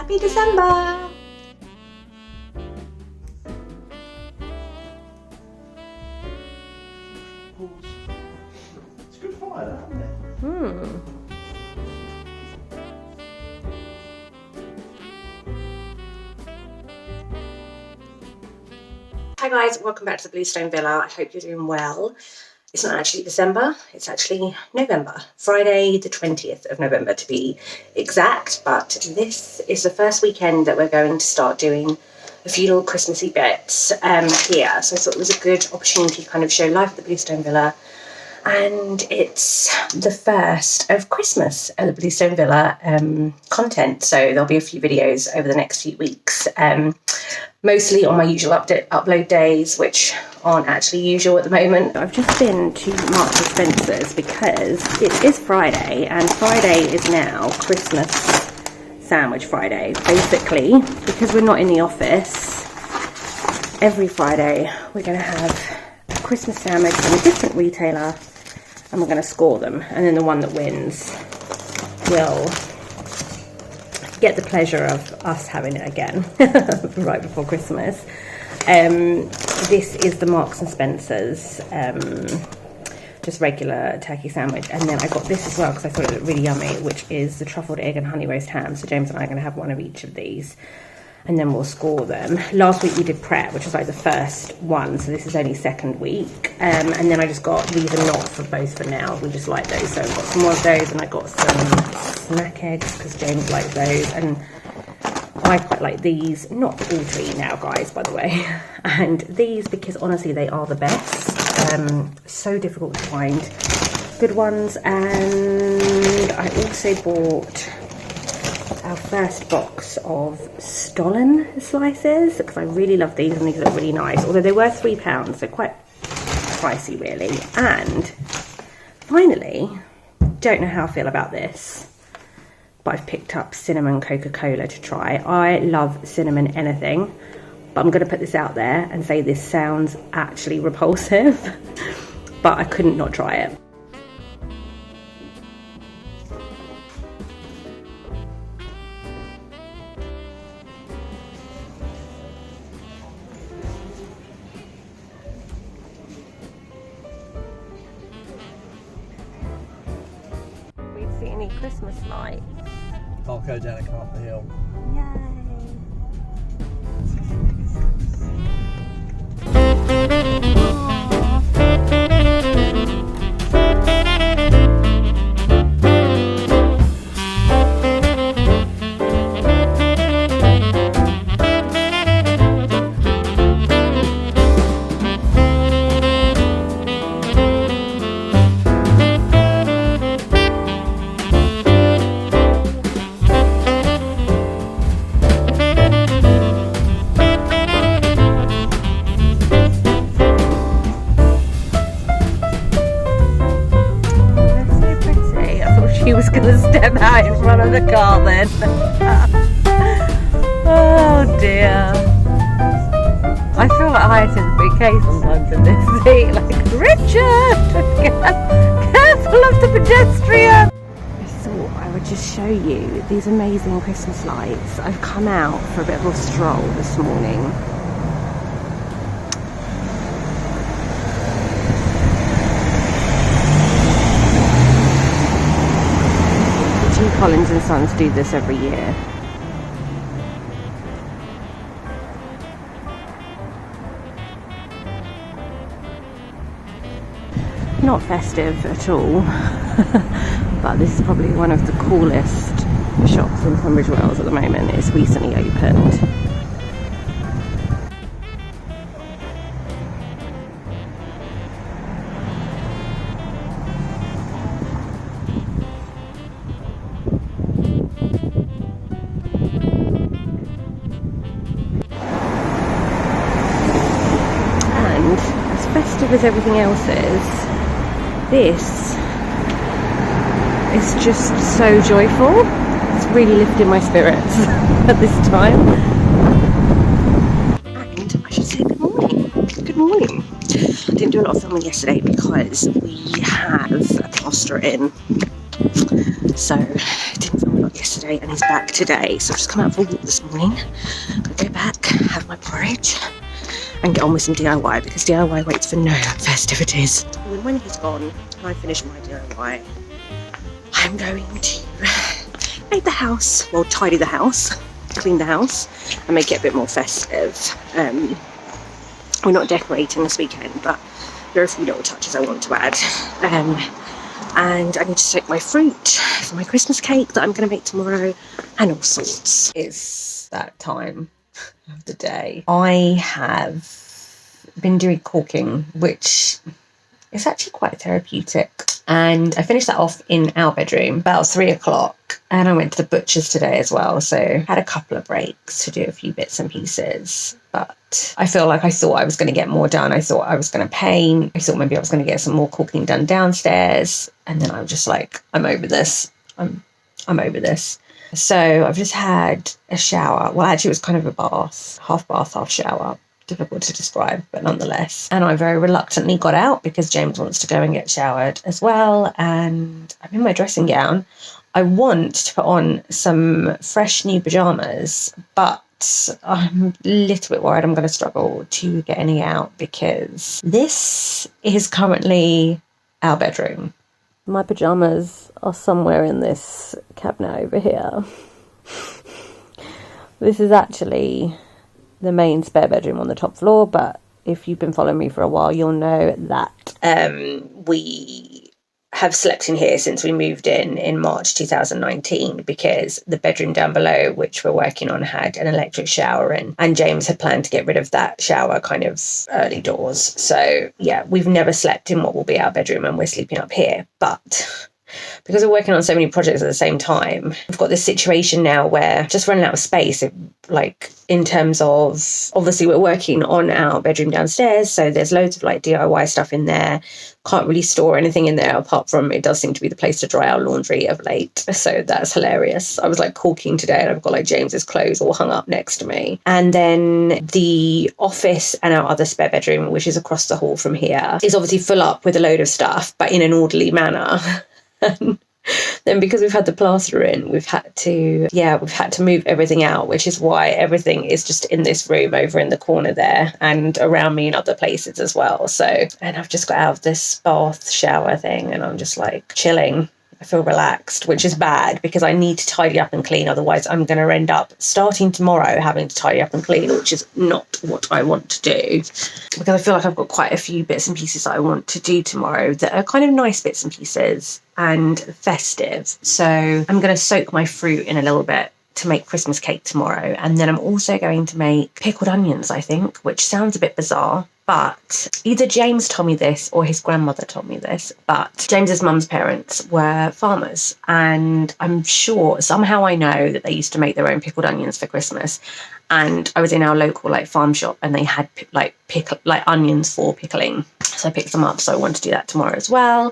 Happy December! It's good fire, isn't it? Hi guys, welcome back to the Bluestone Villa. I hope you're doing well. It's not actually December, it's actually November. Friday the 20th of November to be exact, but this is the first weekend that we're going to start doing a few little Christmassy bits here. So I thought it was a good opportunity to kind of show life at the Bluestone Villa. And it's the first of Christmas at the Bluestone Villa content. So there'll be a few videos over the next few weeks. Mostly on my usual upload days, which aren't actually usual at the moment. I've just been to Marks and Spencer's because it is Friday, and Friday is now Christmas Sandwich Friday. Basically, because we're not in the office, every Friday we're going to have a Christmas sandwich from a different retailer, and we're going to score them, and then the one that wins will get the pleasure of us having it again right before Christmas. This is the Marks and Spencer's just regular turkey sandwich, and then I got this as well because I thought it looked really yummy, which is the truffled egg and honey roast ham. So James and I are going to have one of each of these, and then we'll score them. Last week we did Pret, which was like the first one, so this is only second week. And then I just got, these are not for both for now, we just like those, so I've got some more of those, and I got some snack eggs because James likes those, and I quite like these, not all to eat now guys, by the way, and these because honestly they are the best. So difficult to find good ones. And I also bought our first box of Stollen slices because I really love these, and these look really nice, although they were £3, so quite pricey really. And finally, don't know how I feel about this, but I've picked up cinnamon Coca-Cola to try. I love cinnamon anything, but I'm going to put this out there and say this sounds actually repulsive, but I couldn't not try it. See any Christmas lights? I'll go down and come up the hill. Yay! He was going to step out in front of the car then. Oh dear. I feel like hiding the bouquet sometimes in this seat. Like, Richard! Careful of the pedestrian! I thought I would just show you these amazing Christmas lights. I've come out for a bit of a stroll this morning. Collins and Sons do this every year. Not festive at all, but this is probably one of the coolest shops in Tunbridge Wells at the moment. It's recently opened. Festive as everything else is, this is just so joyful. It's really lifting my spirits at this time. And I should say good morning. Good morning. I didn't do a lot of filming yesterday because we have a plaster in, so I didn't film a lot yesterday and he's back today. So I've just come out for a walk this morning. I'm going to go back, have my porridge and get on with some DIY because DIY waits for no festivities. And then when he's gone and I finish my DIY, I'm going to make the house, well, tidy the house, clean the house and make it a bit more festive. We're not decorating this weekend, but there are a few little touches I want to add. And I need to soak my fruit for my Christmas cake that I'm going to make tomorrow and all sorts. It's that time of the day. I have been doing caulking, which is actually quite therapeutic. And I finished that off in our bedroom about 3 o'clock. And I went to the butcher's today as well. So had a couple of breaks to do a few bits and pieces. But I feel like I thought I was going to get more done. I thought I was going to paint. I thought maybe I was going to get some more caulking done downstairs. And then I was just like, I'm over this. I'm over this. So I've just had a shower. Well, actually, it was kind of a bath, half shower. Difficult to describe, but nonetheless. And I very reluctantly got out because James wants to go and get showered as well. And I'm in my dressing gown. I want to put on some fresh new pajamas, but I'm a little bit worried I'm going to struggle to get any out because this is currently our bedroom. My pajamas are somewhere in this cabinet over here. This is actually the main spare bedroom on the top floor, but if you've been following me for a while, you'll know that we have slept in here since we moved in March 2019 because the bedroom down below, which we're working on, had an electric shower in, and James had planned to get rid of that shower kind of early doors. So yeah, we've never slept in what will be our bedroom and we're sleeping up here. But because we're working on so many projects at the same time, we've got this situation now where just running out of space, like in terms of, obviously we're working on our bedroom downstairs, so there's loads of like DIY stuff in there. Can't really store anything in there apart from it does seem to be the place to dry our laundry of late, so that's hilarious. I was like caulking today and I've got like James's clothes all hung up next to me. And then the office and our other spare bedroom, which is across the hall from here, is obviously full up with a load of stuff, but in an orderly manner. And then because we've had the plaster in, we've had to move everything out, which is why everything is just in this room over in the corner there and around me in other places as well. So, and I've just got out of this bath shower thing and I'm just like chilling. I feel relaxed, which is bad because I need to tidy up and clean. Otherwise, I'm going to end up starting tomorrow having to tidy up and clean, which is not what I want to do. Because I feel like I've got quite a few bits and pieces that I want to do tomorrow that are kind of nice bits and pieces and festive. So I'm going to soak my fruit in a little bit to make Christmas cake tomorrow. And then I'm also going to make pickled onions, I think, which sounds a bit bizarre. But either James told me this or his grandmother told me this, but James's mum's parents were farmers. And I'm sure, somehow I know that they used to make their own pickled onions for Christmas. And I was in our local farm shop and they had onions for pickling. So I picked them up. So I want to do that tomorrow as well.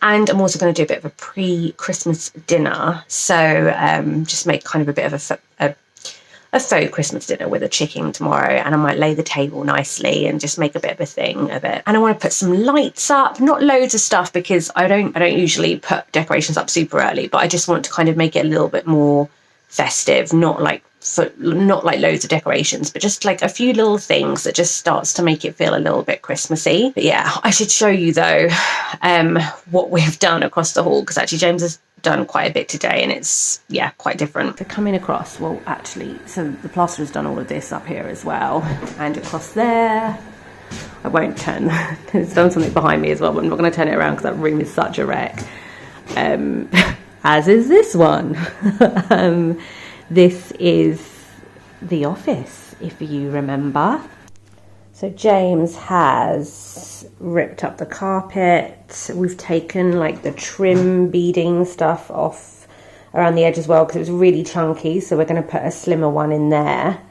And I'm also going to do a bit of a pre-Christmas dinner. So just make kind of a bit of a faux Christmas dinner with a chicken tomorrow, and I might lay the table nicely and just make a bit of a thing of it. And I want to put some lights up, not loads of stuff because I don't usually put decorations up super early, but I just want to kind of make it a little bit more festive, not like loads of decorations, but just like a few little things that just starts to make it feel a little bit Christmassy. But yeah, I should show you though what we've done across the hall, because actually James has done quite a bit today and it's quite different. So coming across, well actually, so the plasterer's done all of this up here as well, and across there, I won't turn, there's done something behind me as well, but I'm not going to turn it around because that room is such a wreck, as is this one. This is the office, if you remember. So James has ripped up the carpet. We've taken like the trim beading stuff off around the edge as well because it was really chunky. So we're going to put a slimmer one in there.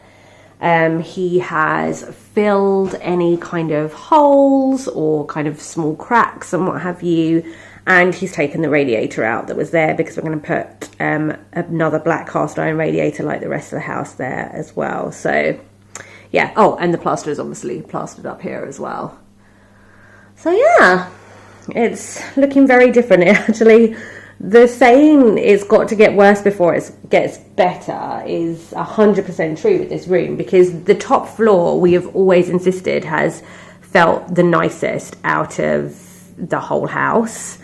He has filled any kind of holes or kind of small cracks and what have you. And he's taken the radiator out that was there because we're going to put another black cast iron radiator like the rest of the house there as well. So yeah. Oh, and the plaster is obviously plastered up here as well. So yeah, it's looking very different. It actually The saying it's got to get worse before it gets better is 100% true with this room, because the top floor, we have always insisted, has felt the nicest out of the whole house.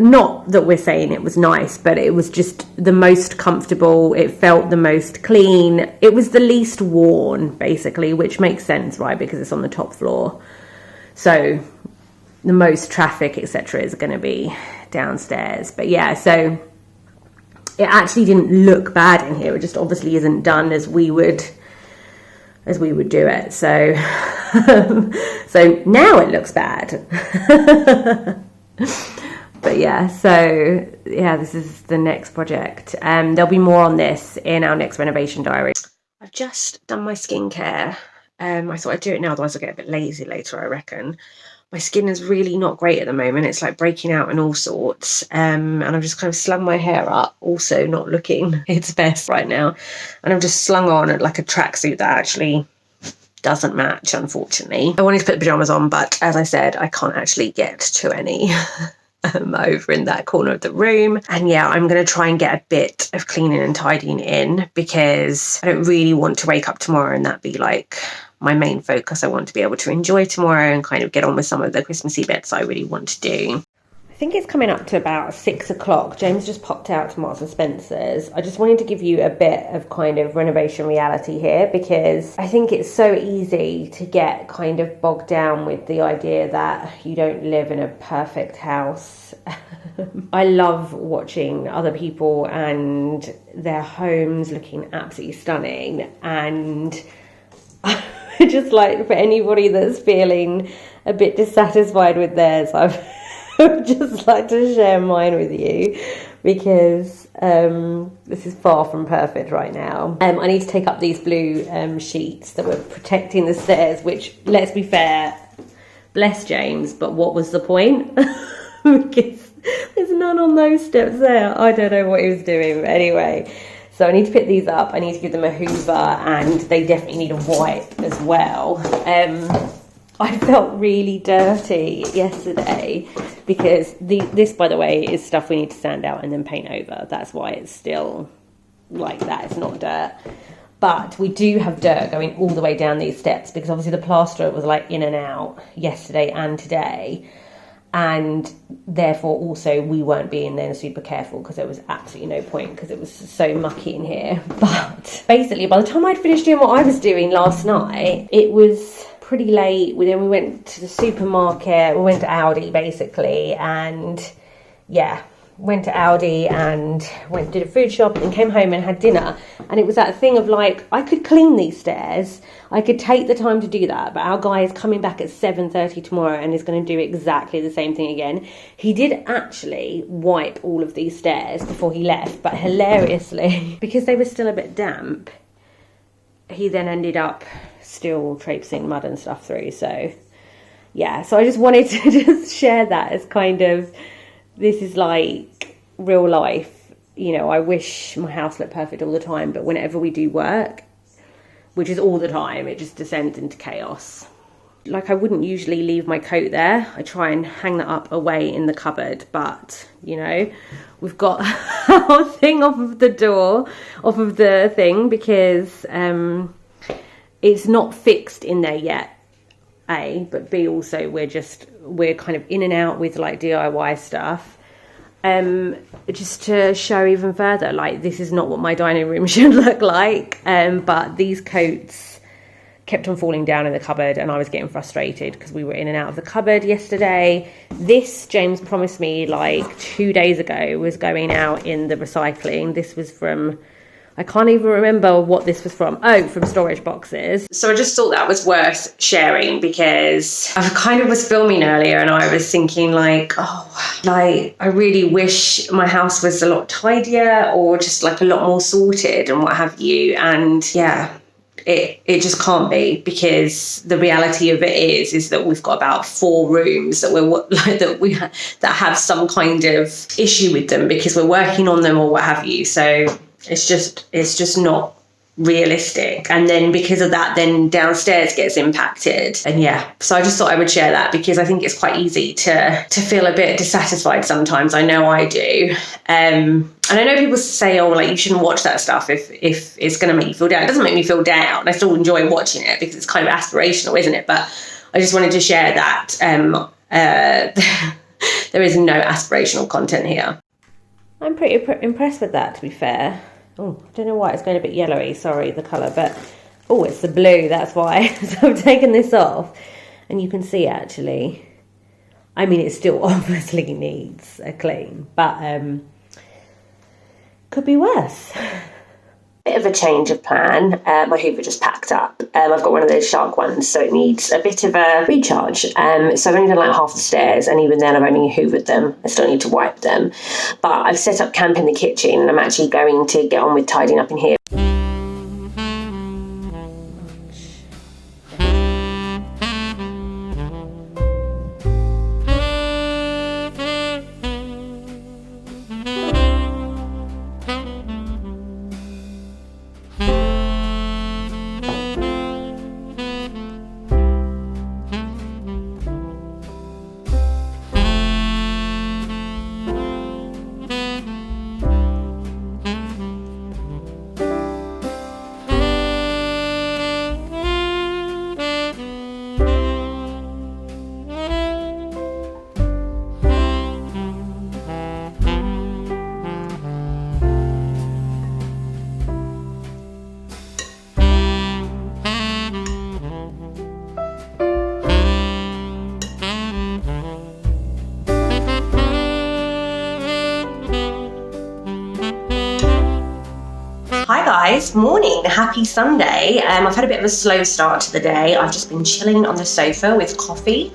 Not that we're saying it was nice, but it was just the most comfortable. It felt the most clean. It was the least worn, basically, which makes sense, right? Because it's on the top floor. So the most traffic, etc., is going to be downstairs. But yeah, so it actually didn't look bad in here. It just obviously isn't done as we would do it. So so now it looks bad. But yeah, so yeah, this is the next project. There'll be more on this in our next renovation diary. I've just done my skincare. I thought I'd do it now, otherwise I'll get a bit lazy later, I reckon. My skin is really not great at the moment. It's like breaking out in all sorts. And I've just kind of slung my hair up, also not looking its best right now. And I've just slung on like a tracksuit that actually doesn't match, unfortunately. I wanted to put the pajamas on, but as I said, I can't actually get to any over in that corner of the room. And yeah, I'm going to try and get a bit of cleaning and tidying in, because I don't really want to wake up tomorrow and that be like my main focus. I want to be able to enjoy tomorrow and kind of get on with some of the Christmassy bits I really want to do. I think it's coming up to about 6 o'clock. James just popped out to Marks and Spencer's. I just wanted to give you a bit of kind of renovation reality here, because I think it's so easy to get kind of bogged down with the idea that you don't live in a perfect house. I love watching other people and their homes looking absolutely stunning, and just like for anybody that's feeling a bit dissatisfied with theirs, I'd just like to share mine with you, because this is far from perfect right now. I need to take up these blue sheets that were protecting the stairs, which, let's be fair, bless James, but what was the point? Because there's none on those steps there. I don't know what he was doing, but anyway. So I need to pick these up. I need to give them a hoover, and they definitely need a wipe as well. I felt really dirty yesterday, because this, by the way, is stuff we need to sand out and then paint over. That's why it's still like that. It's not dirt. But we do have dirt going all the way down these steps, because obviously the plaster was like in and out yesterday and today. And therefore also we weren't being then super careful, because there was absolutely no point, because it was so mucky in here. But basically by the time I'd finished doing what I was doing last night, it was pretty late. Then we went to the supermarket, we went to Aldi basically, and yeah, went to Aldi and did a food shop and came home and had dinner. And it was that thing of like, I could clean these stairs, I could take the time to do that, but our guy is coming back at 7:30 tomorrow and is going to do exactly the same thing again. He did actually wipe all of these stairs before he left, but hilariously, because they were still a bit damp, he then ended up still traipsing mud and stuff through. So yeah, so I just wanted to just share that as kind of, this is like real life. You know, I wish my house looked perfect all the time, but whenever we do work, which is all the time, it just descends into chaos. Like, I wouldn't usually leave my coat there. I try and hang that up away in the cupboard, but you know, we've got our thing off of the door, off of the thing, because it's not fixed in there yet, A, but B, also we're kind of in and out with like DIY stuff. Just to show even further, like, this is not what my dining room should look like. But these coats kept on falling down in the cupboard, and I was getting frustrated because we were in and out of the cupboard yesterday. This, James promised me like 2 days ago, was going out in the recycling. This was from, I can't even remember what this was from. Oh, from storage boxes. So I just thought that was worth sharing, because I kind of was filming earlier and I was thinking like, oh, like, I really wish my house was a lot tidier or just like a lot more sorted and what have you. And yeah, it just can't be, because the reality of it is that we've got about 4 rooms that that have some kind of issue with them because we're working on them or what have you. So it's just not realistic, and then because of that then downstairs gets impacted. And yeah, so I just thought I would share that, because I think it's quite easy to feel a bit dissatisfied sometimes. I know I do, and I know people say, oh, like, you shouldn't watch that stuff if it's going to make you feel down. It doesn't make me feel down. I still enjoy watching it because it's kind of aspirational, isn't it? But I just wanted to share that there is no aspirational content here. I'm pretty impressed with that, to be fair. Oh, I don't know why it's going a bit yellowy, sorry, the colour, but oh, it's the blue, that's why. So I've taken this off, and you can see, actually, I mean, it still obviously needs a clean, but could be worse. Bit of a change of plan. My Hoover just packed up. I've got one of those shark ones, so it needs a bit of a recharge. So I've only done like half the stairs, and even then I've only hoovered them. I still need to wipe them. But I've set up camp in the kitchen, and I'm actually going to get on with tidying up in here. Hi guys, morning, happy Sunday. I've had a bit of a slow start to the day. I've just been chilling on the sofa with coffee,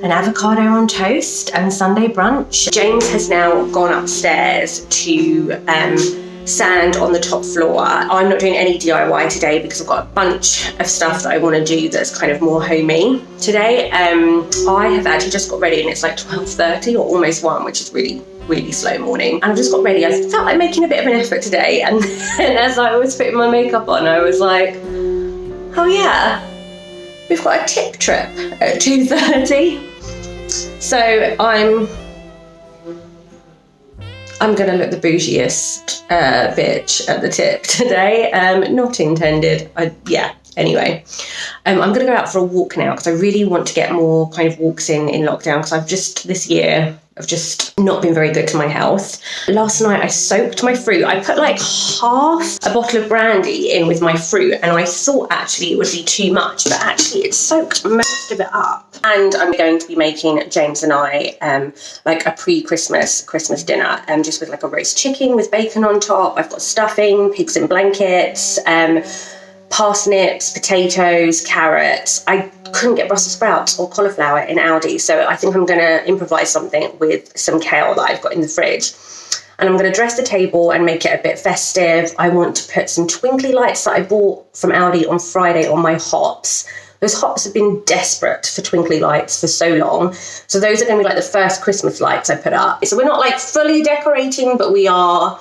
an avocado on toast and Sunday brunch. James has now gone upstairs to sand on the top floor. I'm not doing any DIY today because I've got a bunch of stuff that I want to do that's kind of more homey today. I have actually just got ready, and it's like 12:30 or almost 1, which is really slow morning, and I've just got ready. I felt like making a bit of an effort today, and as I was putting my makeup on, I was like, oh yeah, we've got a tip trip at 2:30, so I'm gonna look the bougiest bitch at the tip today. Not intended. Anyway, I'm going to go out for a walk now because I really want to get more kind of walks in lockdown, because this year I've just not been very good to my health. Last night I soaked my fruit. I put like half a bottle of brandy in with my fruit, and I thought actually it would be too much, but actually it soaked most of it up. And I'm going to be making James and I like a pre-Christmas dinner, just with like a roast chicken with bacon on top. I've got stuffing, pigs in blankets, parsnips, potatoes, carrots. I couldn't get Brussels sprouts or cauliflower in Aldi, so I think I'm going to improvise something with some kale that I've got in the fridge. And I'm going to dress the table and make it a bit festive. I want to put some twinkly lights that I bought from Aldi on Friday on my hops. Those hops have been desperate for twinkly lights for so long. So those are going to be like the first Christmas lights I put up. So we're not like fully decorating, but we are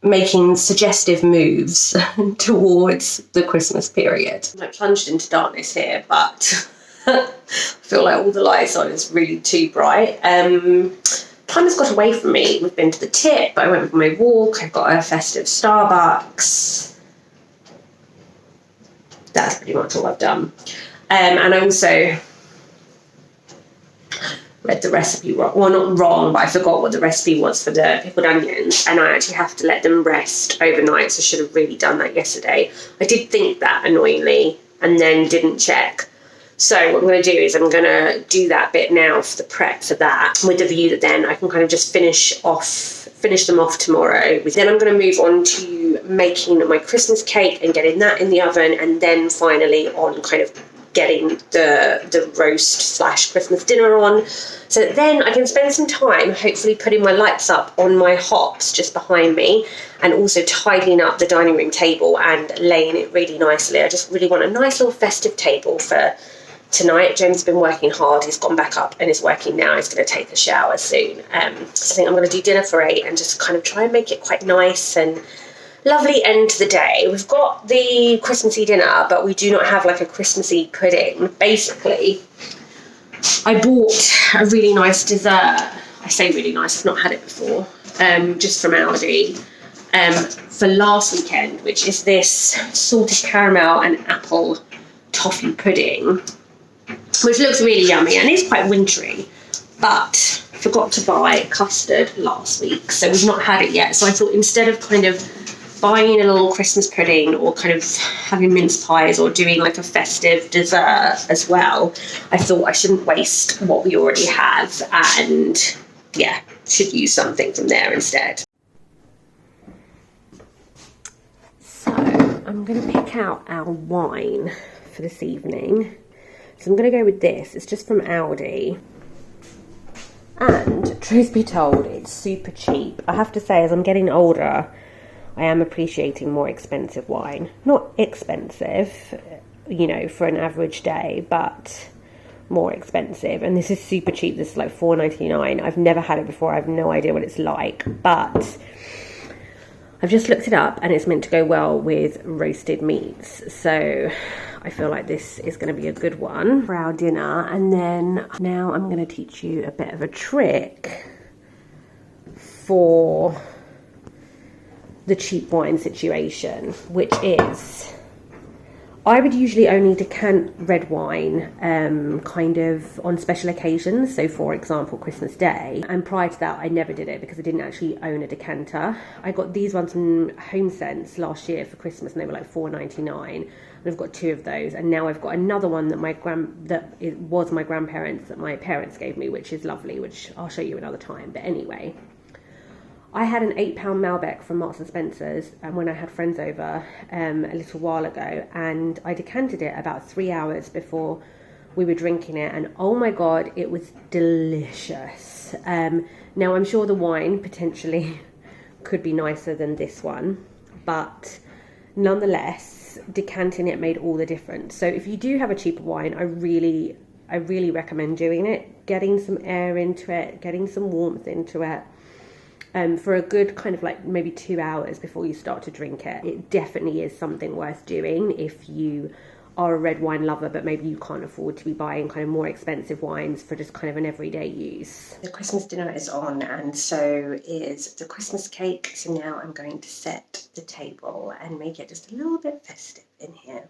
making suggestive moves towards the Christmas period. I'm like plunged into darkness here, but I feel like all the lights on is really too bright. Time has got away from me. We've been to the tip, I went for my walk, I've got a festive Starbucks. That's pretty much all I've done. And I also read the recipe wrong. Well, not wrong, but I forgot what the recipe was for the pickled onions, and I actually have to let them rest overnight, so I should have really done that yesterday. I did think that, annoyingly, and then didn't check. So what I'm going to do is I'm going to do that bit now for the prep for that, with the view that then I can kind of just finish them off tomorrow. Then I'm going to move on to making my Christmas cake and getting that in the oven, and then finally on kind of getting the roast / Christmas dinner on, so that then I can spend some time hopefully putting my lights up on my hops just behind me, and also tidying up the dining room table and laying it really nicely. I just really want a nice little festive table for tonight. James has been working hard. He's gone back up and is working now. He's going to take a shower soon. So I think I'm going to do dinner for 8 and just kind of try and make it quite nice and lovely end to the day. We've got the Christmassy dinner, but we do not have like a Christmassy pudding. Basically, I bought a really nice dessert. I say really nice, I've not had it before, just from Aldi, for last weekend, which is this salted caramel and apple toffee pudding, which looks really yummy and is quite wintry, but forgot to buy custard last week, so we've not had it yet. So I thought, instead of kind of buying a little Christmas pudding or kind of having mince pies or doing like a festive dessert as well, I thought I shouldn't waste what we already have, and yeah, should use something from there instead. So I'm going to pick out our wine for this evening. So I'm going to go with this. It's just from Aldi. And truth be told, it's super cheap. I have to say, as I'm getting older, I am appreciating more expensive wine. Not expensive, you know, for an average day, but more expensive. And this is super cheap. This is like $4.99. I've never had it before. I have no idea what it's like, but I've just looked it up and it's meant to go well with roasted meats. So I feel like this is going to be a good one for our dinner. And then now I'm going to teach you a bit of a trick for the cheap wine situation, which is, I would usually only decant red wine kind of on special occasions. So for example, Christmas Day. And prior to that, I never did it because I didn't actually own a decanter. I got these ones from HomeSense last year for Christmas and they were like $4.99. And I've got 2 of those. And now I've got another one that it was my grandparents, that my parents gave me, which is lovely, which I'll show you another time. But anyway, I had an £8 Malbec from Marks and Spencer's when I had friends over a little while ago, and I decanted it about 3 hours before we were drinking it, and oh my god, it was delicious. Now I'm sure the wine potentially could be nicer than this one, but nonetheless, decanting it made all the difference. So if you do have a cheaper wine, I really recommend doing it, getting some air into it, getting some warmth into it. For a good kind of like maybe 2 hours before you start to drink it. It definitely is something worth doing if you are a red wine lover, but maybe you can't afford to be buying kind of more expensive wines for just kind of an everyday use. The Christmas dinner is on, and so is the Christmas cake. So now I'm going to set the table and make it just a little bit festive in here.